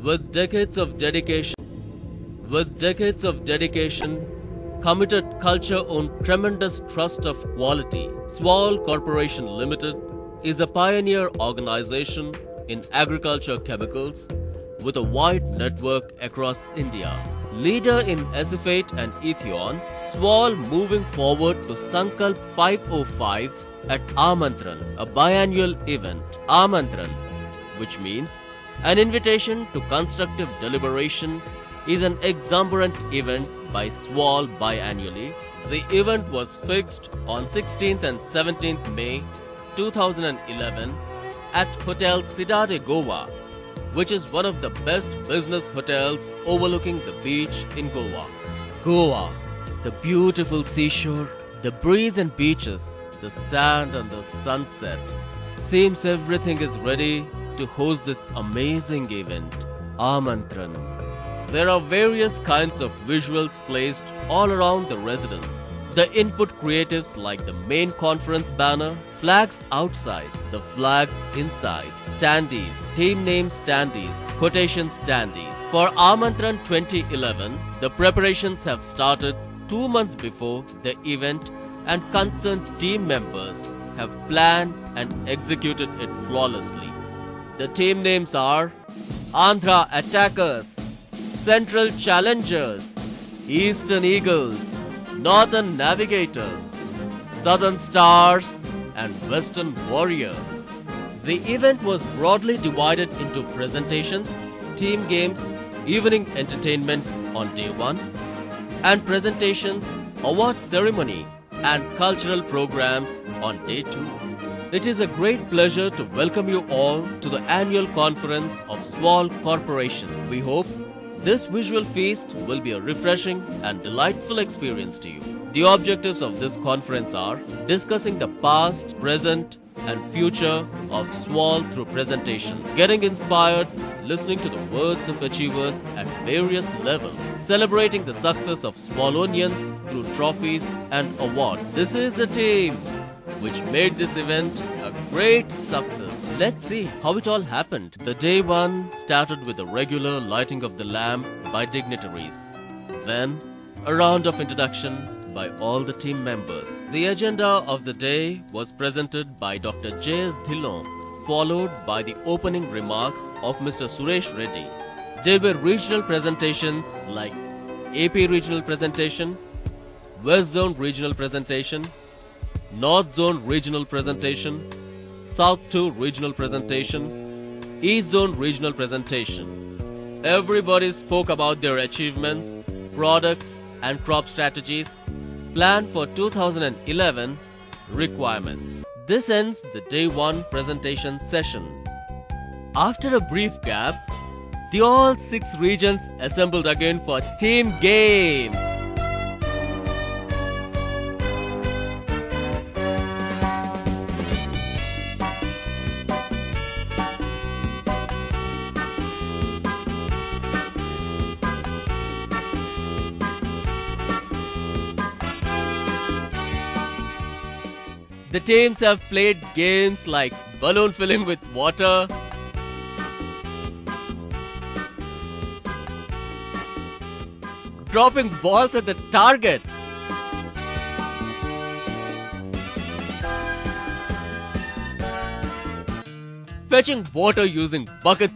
With decades of dedication, committed culture on tremendous trust of quality, Swal Corporation Limited is a pioneer organization in agriculture chemicals with a wide network across India. Leader in acephate and ethion, Swal moving forward to Sankalp 505 at Aamantran, a biannual event. Aamantran, which means an invitation to constructive deliberation, is an exuberant event by Swal biannually. The event was fixed on 16th and 17th May 2011 at Hotel Cidade Goa, which is one of the best business hotels overlooking the beach in Goa. Goa, the beautiful seashore, the breeze and beaches, the sand and the sunset. Seems everything is ready to host this amazing event, Aamantran. There are various kinds of visuals placed all around the residence. The input creatives like the main conference banner, flags outside, the flags inside, standees, team name standees, quotation standees. For Aamantran 2011, the preparations have started 2 months before the event and concerned team members have planned and executed it flawlessly. The team names are Andhra Attackers, Central Challengers, Eastern Eagles, Northern Navigators, Southern Stars and Western Warriors. The event was broadly divided into presentations, team games, evening entertainment on day 1, and presentations, award ceremony and cultural programs on day 2. It is a great pleasure to welcome you all to the annual conference of Swal Corporation. We hope this visual feast will be a refreshing and delightful experience to you. The objectives of this conference are discussing the past, present and future of Swal through presentations, getting inspired, listening to the words of achievers at various levels, celebrating the success of Swalonians through trophies and awards. This is the team which made this event a great success. Let's see how it all happened. The day 1 started with a regular lighting of the lamp by dignitaries. Then, a round of introduction by all the team members. The agenda of the day was presented by Dr. J.S. Dhillon, followed by the opening remarks of Mr. Suresh Reddy. There were regional presentations like AP regional presentation, West Zone regional presentation, North Zone regional presentation, South 2 regional presentation, East Zone regional presentation. Everybody spoke about their achievements, products and crop strategies, plan for 2011, requirements. This ends the day 1 presentation session. After a brief gap, the all 6 regions assembled again for team games. The teams have played games like balloon filling with water, dropping balls at the target, fetching water using buckets,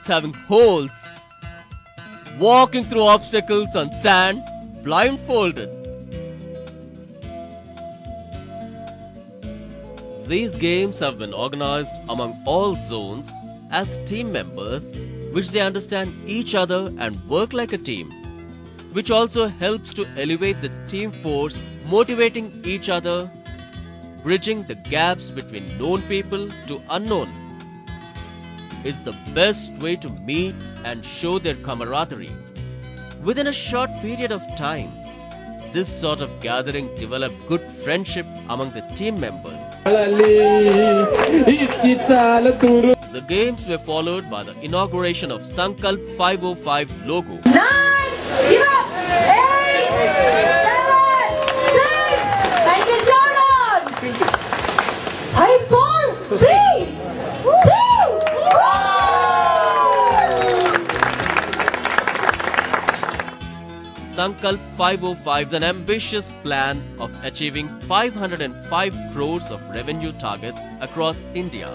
having holes, walking through obstacles on sand, blindfolded. These games have been organized among all zones as team members, which they understand each other and work like a team, which also helps to elevate the team force, motivating each other, bridging the gaps between known people to unknown. It's the best way to meet and show their camaraderie. Within a short period of time, this sort of gathering developed good friendship among the team members. The games were followed by the inauguration of Sankalp 505 logo. 9, give up! 8, 7, 6, and the showdown! 5, 4, 3, Sankalp 505 is an ambitious plan of achieving 505 crores of revenue targets across India.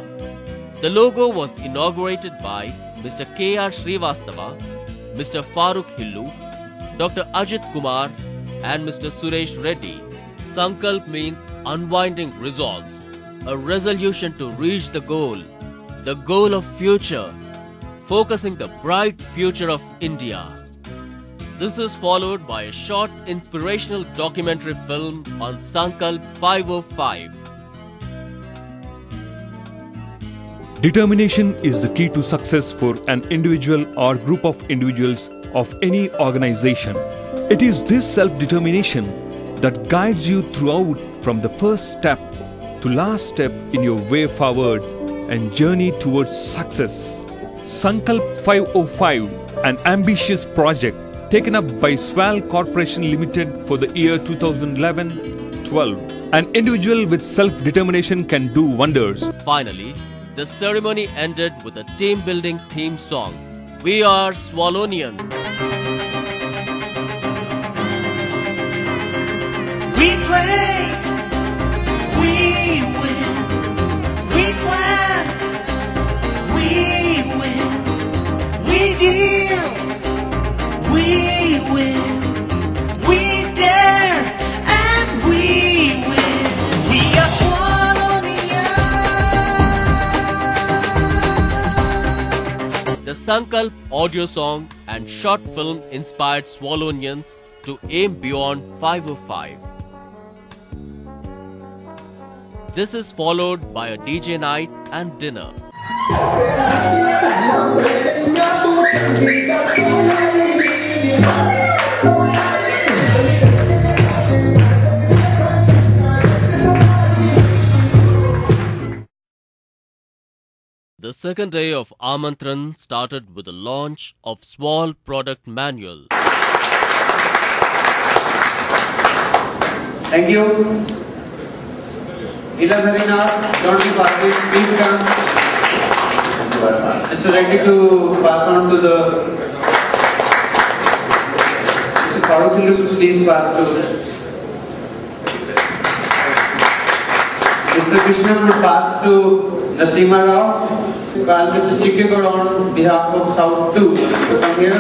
The logo was inaugurated by Mr. K.R. Srivastava, Mr. Farooq Hillu, Dr. Ajit Kumar and Mr. Suresh Reddy. Sankalp means unwinding resolves, a resolution to reach the goal of future, focusing the bright future of India. This is followed by a short inspirational documentary film on Sankalp 505. Determination is the key to success for an individual or group of individuals of any organization. It is this self-determination that guides you throughout from the first step to last step in your way forward and journey towards success. Sankalp 505, an ambitious project taken up by Swal Corporation Limited for the year 2011-12. An individual with self-determination can do wonders. Finally, the ceremony ended with a team-building theme song, We Are Swalonians. We play, we win, we plan, we win, we deal, we win, we dare, and we win. We are Swalonians. The Sankalp audio song and short film inspired Swalonians to aim beyond 505. This is followed by a DJ night and dinner. The second day of Aamantran started with the launch of Swal Product Manual. Thank you. Ila don't be parties, please come. It's ready to pass on to the Mr. Farooq Hillu, please pass to Mr. Krishnan will pass to Nasima Rao. Call Mr. Chikkegowd on behalf of South 2 to come here.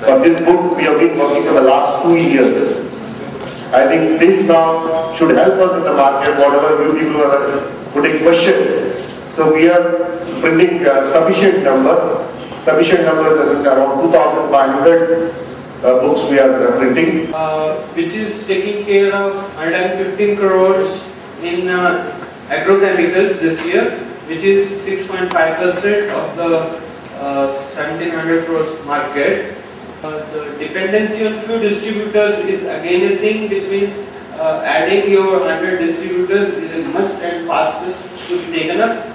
For this book, we have been working for the last 2 years. I think this now should help us in the market, whatever you people are putting questions. So we are printing sufficient number in the sense around 2,500 books we are printing. Which is taking care of 115 crores in agrochemicals this year, which is 6.5% of the 1,700 crores market. The dependency on few distributors is again a thing, which means adding your 100 distributors is a must and fastest to be taken up.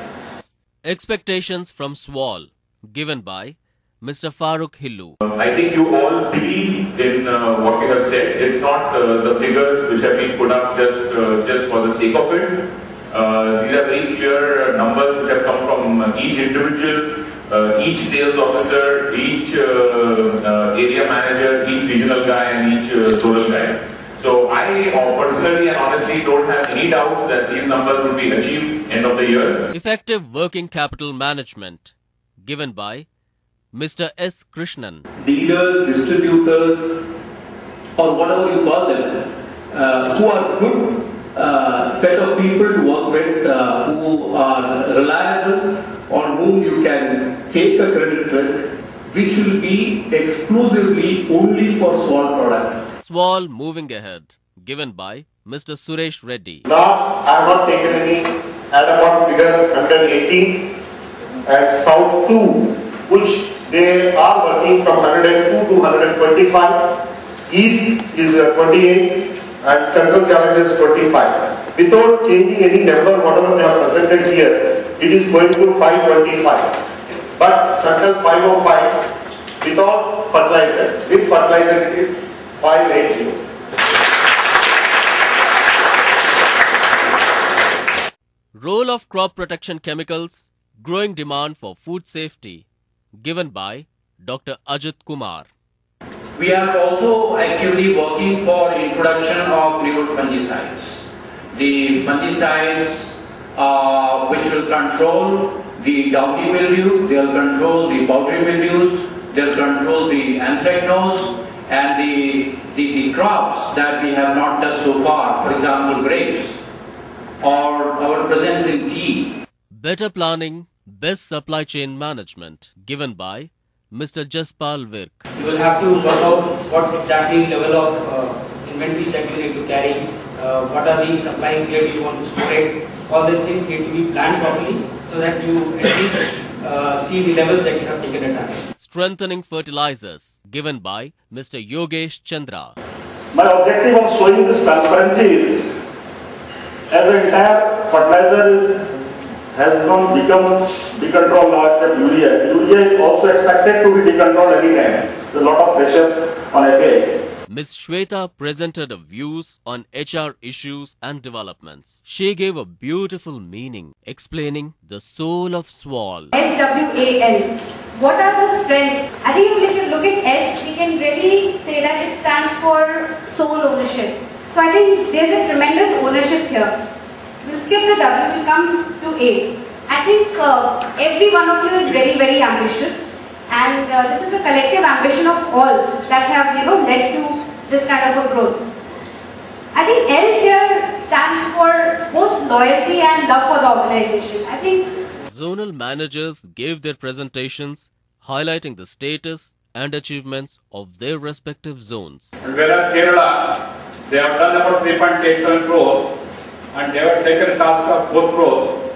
Expectations from Swal, given by Mr. Farooq Hillu. I think you all believe in what you have said. It's not the figures which have been put up just for the sake of it. These are very clear numbers which have come from each individual, each sales officer, each area manager, each regional guy and each zonal guy. So I personally and honestly don't have any doubts that these numbers will be achieved end of the year. Effective working capital management, given by Mr. S. Krishnan. Dealers, distributors, or whatever you call them, who are good set of people to work with, who are reliable, on whom you can take a credit risk, which will be exclusively only for Swal products. Swal moving ahead, given by Mr. Suresh Reddy. Now I have not taken any add-on figure 118 and South 2, which they are working from 102 to 125. East is 28 and Central Challenge is 25. Without changing any number, whatever they have presented here, it is going to 525. But Central 505 without fertilizer. With fertilizer it is 580. Role of crop protection chemicals, growing demand for food safety, given by Dr. Ajit Kumar. We are also actively working for introduction of new fungicides. The fungicides which will control the downy mildew, they will control the powdery mildews, they will control the anthracnose and the crops that we have not touched so far, for example grapes or our presence in tea. Better planning, best supply chain management, given by Mr. Jaspal Virk. You will have to work out what exactly level of inventory that you need to carry, what are the supply grade you want to store it. All these things need to be planned properly so that you at least see the levels that you have taken at time. Strengthening fertilizers, given by Mr. Yogesh Chandra. My objective of showing this transparency is, as the entire fertilizer has not become decontrolled now except urea. Urea is also expected to be decontrolled any time. There's a lot of pressure on FA. Ms. Shweta presented her views on HR issues and developments. She gave a beautiful meaning, explaining the soul of SWAL. SWAL. What are the strengths? I think if you look at S, we can really say that it stands for sole ownership. So I think there's a tremendous ownership here. We'll skip the W, we'll come to A. I think every one of you is very, very ambitious. And this is a collective ambition of all that have, led to this kind of a growth. I think L here stands for both loyalty and love for the organization. I think zonal managers gave their presentations highlighting the status and achievements of their respective zones. And whereas Kerala, they have done about 3.87 crore and they have taken a task of 4 crore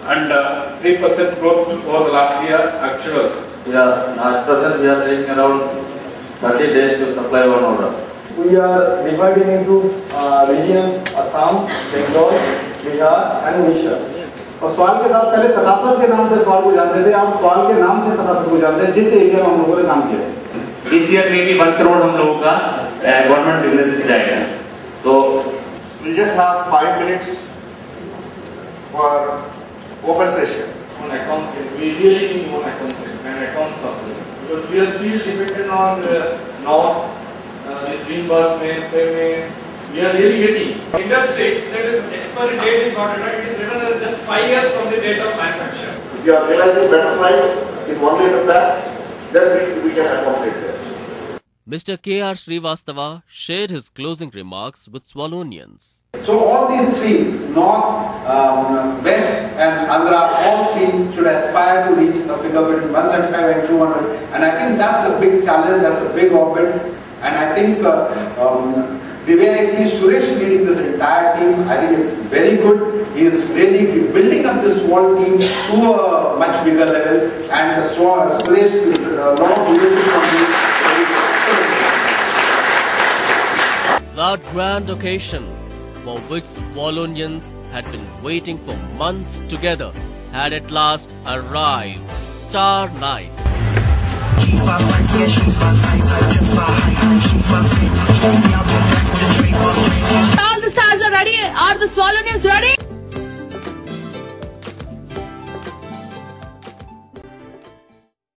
and 3% growth over the last year actuals. Yeah, at present we are taking around 30 days to supply one order. We are dividing into regions Assam, Bengal, Bihar and Odisha. और सवाल के साथ पहले सतासर के नाम से सवाल को जानते थे, आप सवाल के नाम से सतासर को जानते हैं, जिस एरिया में हम लोगों ने काम किया है। इस ईयर में भी 1 करोड़ हम लोगों का गवर्नमेंट बिजनेस जाएगा। तो we just have 5 minutes for open session. On account, we really need one account and account supply because we are still dependent on north, this reimbursement payments. We are really getting industry that is expiry date is not right. It is written as just 5 years from the date of manufacture. If you are realizing better price in 1 liter pack, then we can accommodate there. Mr. K.R. Srivastava shared his closing remarks with Swalonians. So all these three, North, West and Andhra, all three should aspire to reach a figure between 175 and 200. And I think that's a big challenge, that's a big orbit. And I think the way I see Suresh leading this entire team, I think it's very good. He is really building up this SWAL team to a much bigger level. And Suresh, a lot of leadership from him. That grand occasion for which Swalonians had been waiting for months together had at last arrived. Star Night. all the stars are ready. Are the Swalonians ready?